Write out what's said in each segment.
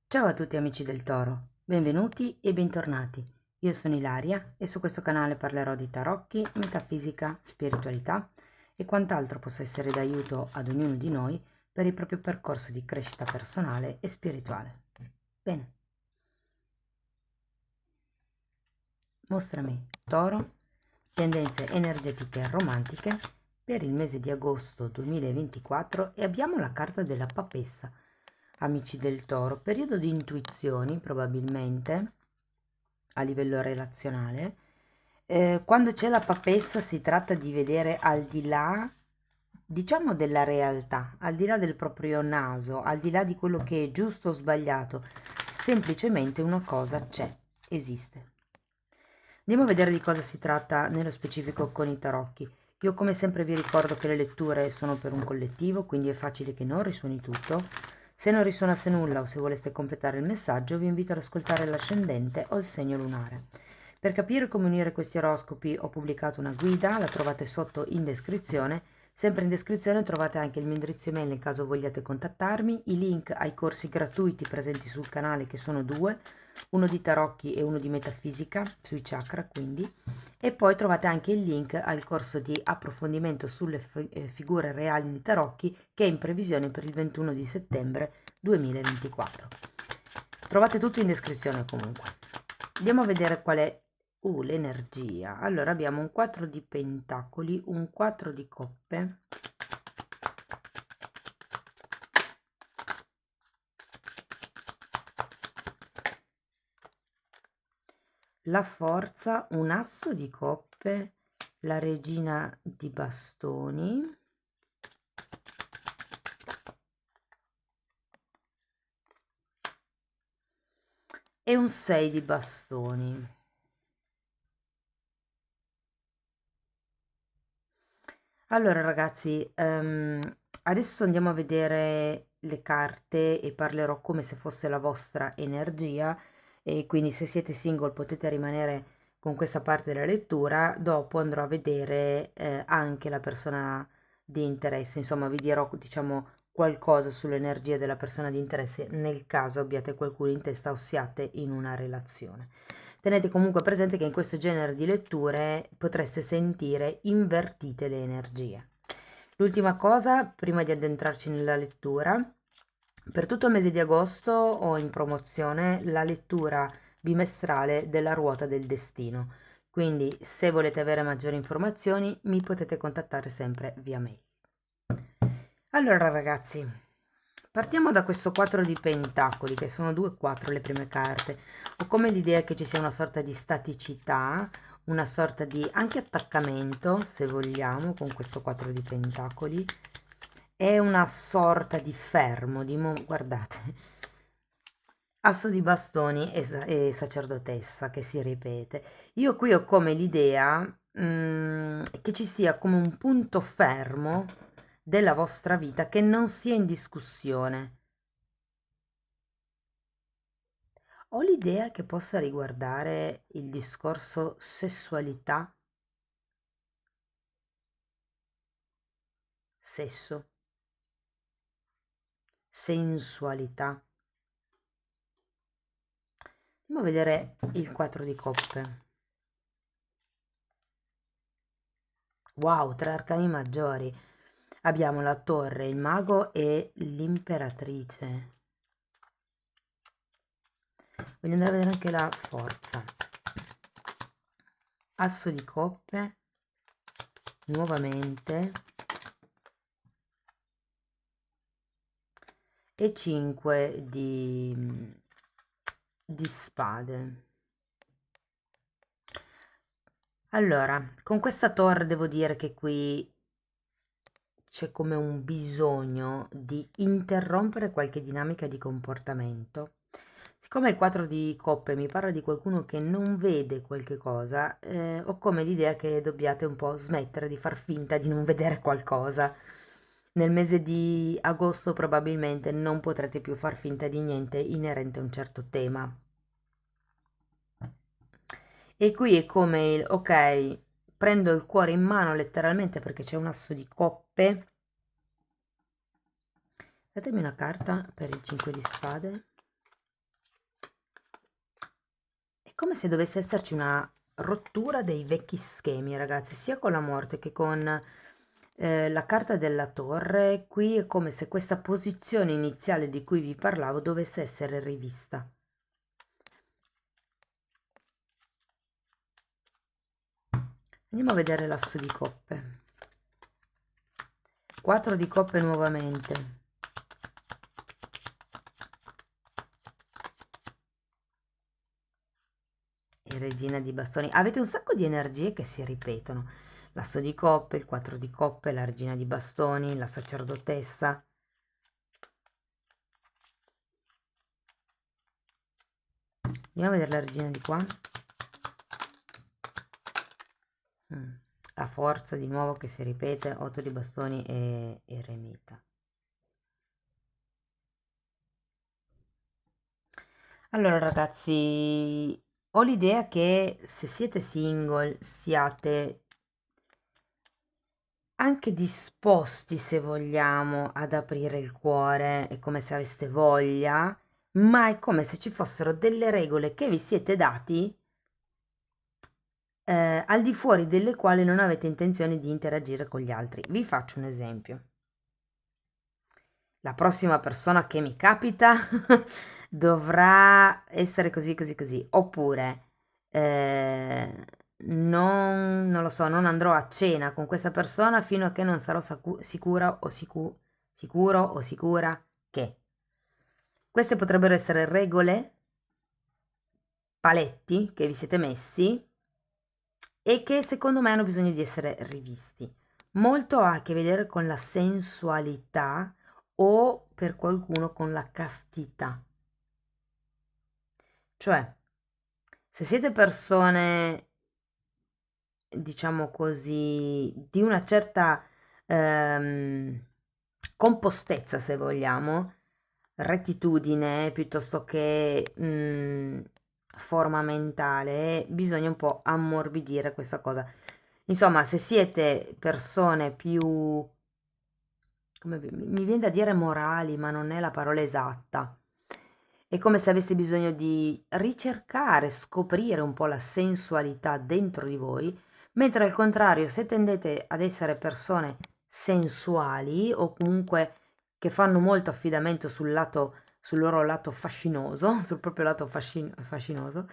Ciao a tutti amici del Toro, benvenuti e bentornati. Io sono Ilaria e su questo canale parlerò di tarocchi, metafisica, spiritualità e quant'altro possa essere d'aiuto ad ognuno di noi per il proprio percorso di crescita personale e spirituale. Bene, mostrami Toro, tendenze energetiche e romantiche per il mese di agosto 2024 e abbiamo la carta della papessa. Amici del Toro, periodo di intuizioni probabilmente a livello relazionale. Quando c'è la papessa si tratta di vedere al di là, diciamo, della realtà, al di là del proprio naso, al di là di quello che è giusto o sbagliato, semplicemente una cosa c'è, esiste. Andiamo a vedere di cosa si tratta nello specifico con i tarocchi. Io come sempre vi ricordo che le letture sono per un collettivo, quindi è facile che non risuoni tutto. Se non risuonasse nulla o se voleste completare il messaggio, vi invito ad ascoltare l'ascendente o il segno lunare. Per capire come unire questi oroscopi ho pubblicato una guida, la trovate sotto in descrizione. Sempre in descrizione trovate anche il mio indirizzo email nel caso vogliate contattarmi, i link ai corsi gratuiti presenti sul canale che sono due, uno di tarocchi e uno di metafisica, sui chakra quindi, e poi trovate anche il link al corso di approfondimento sulle figure reali di tarocchi che è in previsione per il 21 di settembre 2024. Trovate tutto in descrizione comunque. Andiamo a vedere qual è l'energia. Allora abbiamo un 4 di pentacoli, un 4 di coppe, la forza, un asso di coppe, la regina di bastoni e un 6 di bastoni. Allora ragazzi, adesso andiamo a vedere le carte e parlerò come se fosse la vostra energia e quindi se siete single potete rimanere con questa parte della lettura, dopo andrò a vedere anche la persona di interesse, insomma vi dirò diciamo qualcosa sull'energia della persona di interesse nel caso abbiate qualcuno in testa o siate in una relazione. Tenete comunque presente che in questo genere di letture potreste sentire invertite le energie. L'ultima cosa, prima di addentrarci nella lettura, per tutto il mese di agosto ho in promozione la lettura bimestrale della ruota del destino. Quindi se volete avere maggiori informazioni mi potete contattare sempre via mail. Allora ragazzi, partiamo da questo 4 di pentacoli, che sono 2-4 le prime carte. Ho come l'idea che ci sia una sorta di staticità, una sorta di anche attaccamento, se vogliamo, con questo 4 di pentacoli. È una sorta di fermo, guardate, asso di bastoni e sacerdotessa che si ripete. Io qui ho come l'idea che ci sia come un punto fermo della vostra vita che non sia in discussione. Ho l'idea che possa riguardare il discorso sessualità, sesso, sensualità. Andiamo a vedere il 4 di coppe. Wow, tre arcani maggiori. Abbiamo la torre, il mago e l'imperatrice. Voglio andare a vedere anche la forza. Asso di coppe, nuovamente, e 5 di spade. Allora, con questa torre devo dire che qui c'è come un bisogno di interrompere qualche dinamica di comportamento. Siccome il 4 di coppe mi parla di qualcuno che non vede qualche cosa, ho come l'idea che dobbiate un po' smettere di far finta di non vedere qualcosa. Nel mese di agosto probabilmente non potrete più far finta di niente inerente a un certo tema. E qui è come il, ok, prendo il cuore in mano letteralmente perché c'è un asso di coppe. Datemi una carta per il 5 di spade. come se dovesse esserci una rottura dei vecchi schemi, ragazzi, sia con la morte che con la carta della torre. Qui è come se questa posizione iniziale di cui vi parlavo dovesse essere rivista. Andiamo a vedere l'asso di coppe. 4 di coppe nuovamente. E regina di bastoni. Avete un sacco di energie che si ripetono. L'asso di coppe, il 4 di coppe, la regina di bastoni, la sacerdotessa. Andiamo a vedere la regina di qua. La forza di nuovo che si ripete, 8 di bastoni e eremita. Allora ragazzi, ho l'idea che se siete single siate anche disposti, se vogliamo, ad aprire il cuore, è come se aveste voglia, ma è come se ci fossero delle regole che vi siete dati al di fuori delle quali non avete intenzione di interagire con gli altri. Vi faccio un esempio. La prossima persona che mi capita dovrà essere così, così, così. Oppure, non lo so, non andrò a cena con questa persona fino a che non sarò sicura o sicuro o sicura che. Queste potrebbero essere regole, paletti che vi siete messi e che secondo me hanno bisogno di essere rivisti. Molto ha a che vedere con la sensualità o per qualcuno con la castità. Cioè, se siete persone, diciamo così, di una certa compostezza, se vogliamo, rettitudine piuttosto che forma mentale, bisogna un po' ammorbidire questa cosa. Insomma, se siete persone più, come mi viene da dire morali, ma non è la parola esatta. È come se aveste bisogno di ricercare, scoprire un po' la sensualità dentro di voi, mentre al contrario, se tendete ad essere persone sensuali o comunque che fanno molto affidamento sul loro lato fascinoso, sul proprio lato fascinoso,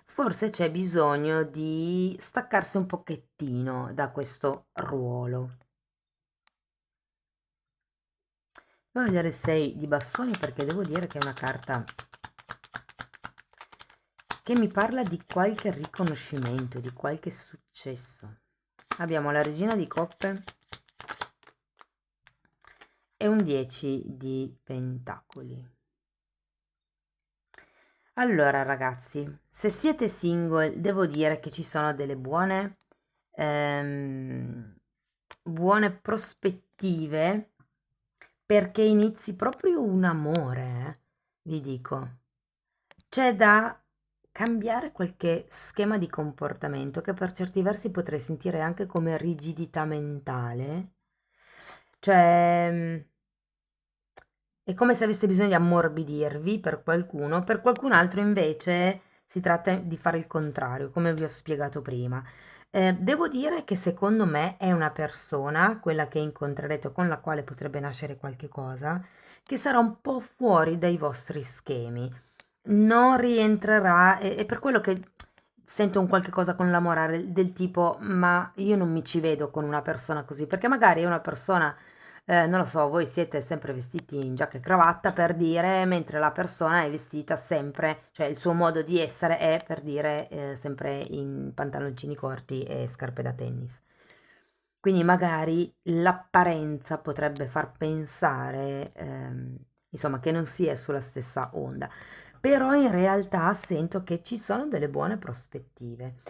forse c'è bisogno di staccarsi un pochettino da questo ruolo. Andiamo a vedere 6 di bastoni perché devo dire che è una carta che mi parla di qualche riconoscimento, di qualche successo. Abbiamo la regina di coppe e un 10 di pentacoli. Allora ragazzi, se siete single devo dire che ci sono delle buone prospettive perché inizi proprio un amore, vi dico. C'è da cambiare qualche schema di comportamento che per certi versi potrei sentire anche come rigidità mentale. Cioè, è come se aveste bisogno di ammorbidirvi per qualcun altro invece si tratta di fare il contrario, come vi ho spiegato prima. Devo dire che secondo me è una persona, quella che incontrerete o con la quale potrebbe nascere qualche cosa, che sarà un po' fuori dai vostri schemi. Non rientrerà, è per quello che sento un qualche cosa con la morale del tipo, ma io non mi ci vedo con una persona così, perché magari è una persona non lo so, voi siete sempre vestiti in giacca e cravatta per dire, mentre la persona è vestita sempre, cioè il suo modo di essere è per dire sempre in pantaloncini corti e scarpe da tennis. Quindi magari l'apparenza potrebbe far pensare, insomma, che non si è sulla stessa onda, però in realtà sento che ci sono delle buone prospettive.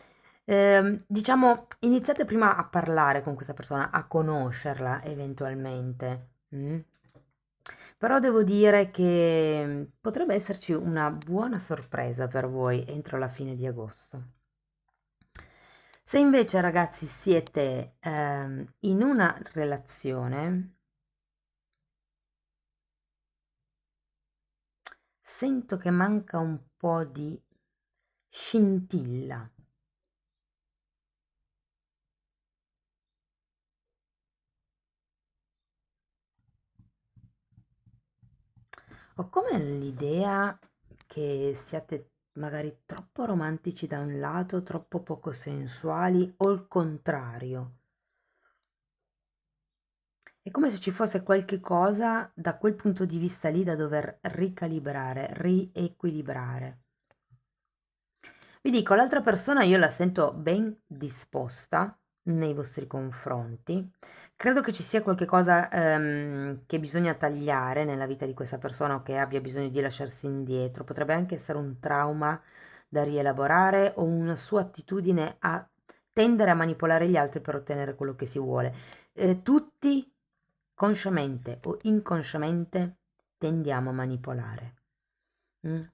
Diciamo, iniziate prima a parlare con questa persona, a conoscerla eventualmente. Però devo dire che potrebbe esserci una buona sorpresa per voi entro la fine di agosto. Se invece, ragazzi, siete in una relazione, sento che manca un po' di scintilla. Ho come l'idea che siate magari troppo romantici da un lato, troppo poco sensuali, o il contrario. È come se ci fosse qualche cosa da quel punto di vista lì da dover ricalibrare, riequilibrare. Vi dico, l'altra persona io la sento ben disposta nei vostri confronti. Credo che ci sia qualche cosa che bisogna tagliare nella vita di questa persona o che abbia bisogno di lasciarsi indietro. Potrebbe anche essere un trauma da rielaborare o una sua attitudine a tendere a manipolare gli altri per ottenere quello che si vuole. Tutti, consciamente o inconsciamente, tendiamo a manipolare.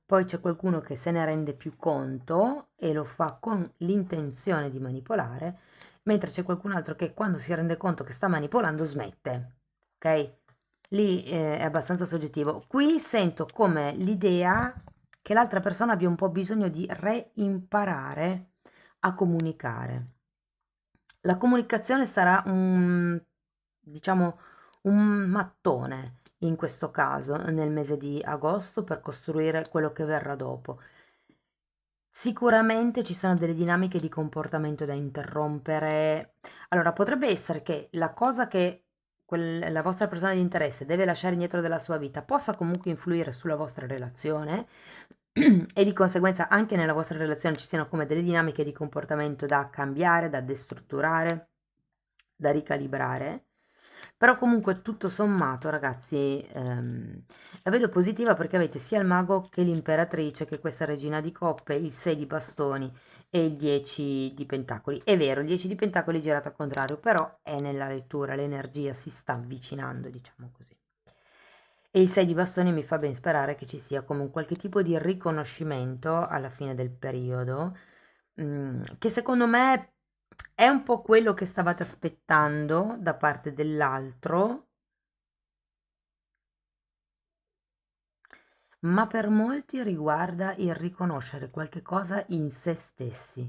Poi c'è qualcuno che se ne rende più conto e lo fa con l'intenzione di manipolare, mentre c'è qualcun altro che quando si rende conto che sta manipolando smette, ok? Lì è abbastanza soggettivo. Qui sento come l'idea che l'altra persona abbia un po' bisogno di reimparare a comunicare. La comunicazione sarà diciamo, un mattone in questo caso nel mese di agosto per costruire quello che verrà dopo. Sicuramente ci sono delle dinamiche di comportamento da interrompere. Allora, potrebbe essere che la cosa che la vostra persona di interesse deve lasciare indietro della sua vita possa comunque influire sulla vostra relazione e di conseguenza anche nella vostra relazione ci siano come delle dinamiche di comportamento da cambiare, da destrutturare, da ricalibrare. Però comunque tutto sommato, ragazzi, la vedo positiva perché avete sia il mago che l'imperatrice, che questa regina di coppe, il 6 di bastoni e il 10 di pentacoli. È vero, il 10 di pentacoli è girato al contrario, però è nella lettura, l'energia si sta avvicinando, diciamo così. E il 6 di bastoni mi fa ben sperare che ci sia come un qualche tipo di riconoscimento alla fine del periodo, che secondo me è un po' quello che stavate aspettando da parte dell'altro, ma per molti riguarda il riconoscere qualche cosa in se stessi.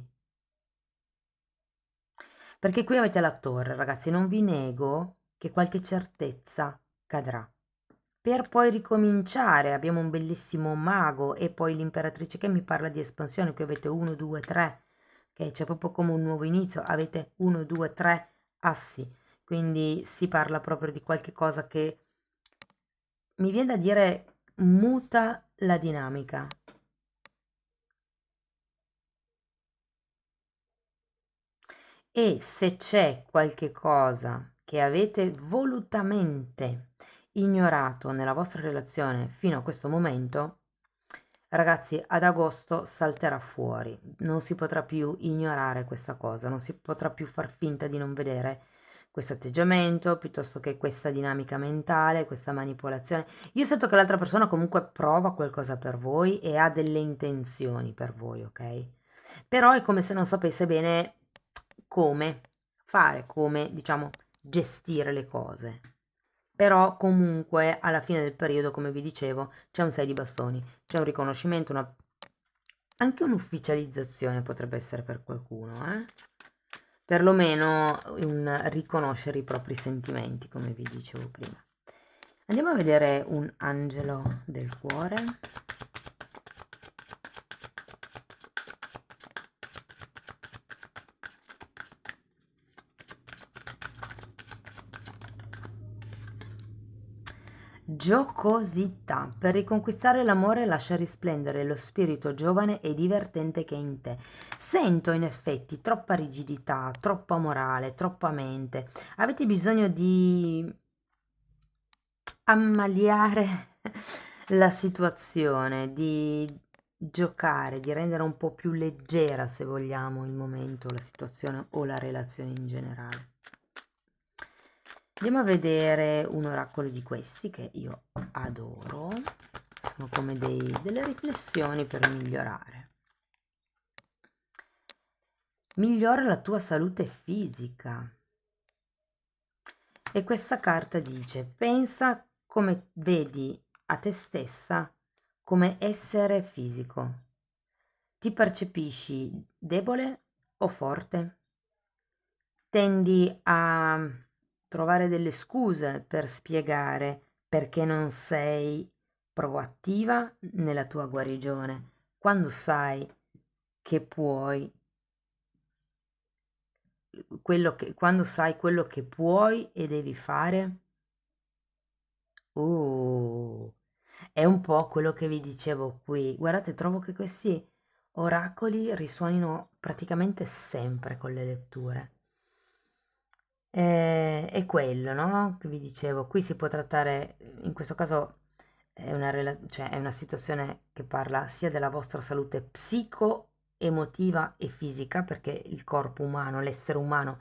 Perché qui avete la torre, ragazzi, non vi nego che qualche certezza cadrà. Per poi ricominciare, abbiamo un bellissimo mago e poi l'imperatrice che mi parla di espansione, qui avete 1, 2, 3, che c'è proprio come un nuovo inizio, avete 1, 2, 3 assi, quindi si parla proprio di qualche cosa che mi viene da dire muta la dinamica. E se c'è qualche cosa che avete volutamente ignorato nella vostra relazione fino a questo momento, ragazzi, ad agosto salterà fuori. Non si potrà più ignorare questa cosa, non si potrà più far finta di non vedere questo atteggiamento, piuttosto che questa dinamica mentale, questa manipolazione. Io sento che l'altra persona comunque prova qualcosa per voi e ha delle intenzioni per voi, ok? Però è come se non sapesse bene come fare, come, diciamo, gestire le cose. Però comunque alla fine del periodo, come vi dicevo, c'è un 6 di bastoni, c'è un riconoscimento, anche un'ufficializzazione potrebbe essere per qualcuno, eh? Perlomeno un riconoscere i propri sentimenti, come vi dicevo prima. Andiamo a vedere un angelo del cuore. Giocosità. Per riconquistare l'amore lascia risplendere lo spirito giovane e divertente che è in te. Sento in effetti troppa rigidità, troppa morale, troppa mente. Avete bisogno di ammaliare la situazione, di giocare, di rendere un po' più leggera, se vogliamo, il momento, la situazione o la relazione in generale. Andiamo a vedere un oracolo di questi che io adoro, sono come delle riflessioni per migliorare. Migliora la tua salute fisica. E questa carta dice: pensa come vedi a te stessa come essere fisico. Ti percepisci debole o forte? Tendi a trovare delle scuse per spiegare perché non sei proattiva nella tua guarigione, quando sai che puoi, quando sai quello che puoi e devi fare. Uh, è un po' quello che vi dicevo qui. Guardate, trovo che questi oracoli risuonino praticamente sempre con le letture. È quello, no? Che vi dicevo, qui si può trattare, in questo caso cioè è una situazione che parla sia della vostra salute psico-emotiva e fisica, perché il corpo umano, l'essere umano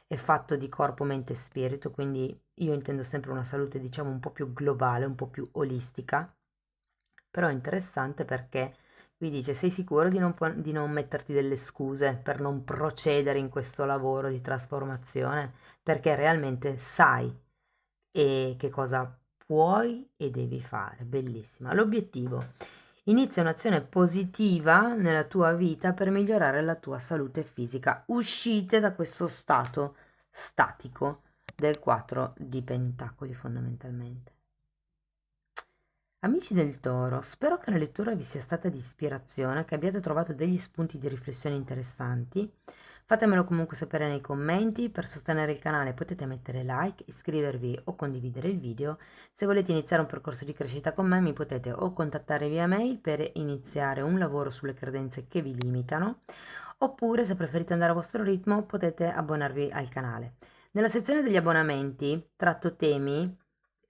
è fatto di corpo, mente e spirito, quindi io intendo sempre una salute, diciamo, un po' più globale, un po' più olistica, però è interessante perché vi dice, sei sicuro di non metterti delle scuse per non procedere in questo lavoro di trasformazione? Perché realmente sai che cosa puoi e devi fare. Bellissima. L'obiettivo. Inizia un'azione positiva nella tua vita per migliorare la tua salute fisica. Uscite da questo stato statico del 4 di pentacoli fondamentalmente. Amici del Toro, spero che la lettura vi sia stata di ispirazione, che abbiate trovato degli spunti di riflessione interessanti. Fatemelo comunque sapere nei commenti. Per sostenere il canale potete mettere like, iscrivervi o condividere il video. Se volete iniziare un percorso di crescita con me mi potete o contattare via mail per iniziare un lavoro sulle credenze che vi limitano, oppure se preferite andare a vostro ritmo potete abbonarvi al canale. Nella sezione degli abbonamenti tratto temi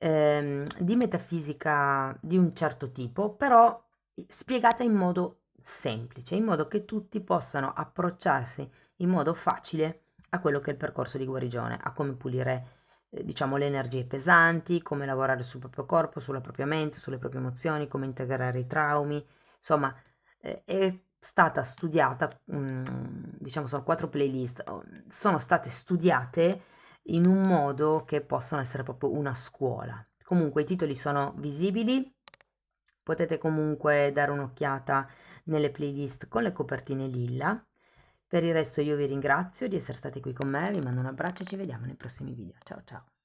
di metafisica di un certo tipo, però spiegata in modo semplice, in modo che tutti possano approcciarsi in modo facile a quello che è il percorso di guarigione, a come pulire, diciamo, le energie pesanti, come lavorare sul proprio corpo, sulla propria mente, sulle proprie emozioni, come integrare i traumi. Insomma, è stata studiata, diciamo, sono 4 playlist, sono state studiate in un modo che possono essere proprio una scuola. Comunque i titoli sono visibili, potete comunque dare un'occhiata nelle playlist con le copertine lilla. Per il resto io vi ringrazio di essere stati qui con me, vi mando un abbraccio e ci vediamo nei prossimi video. Ciao ciao!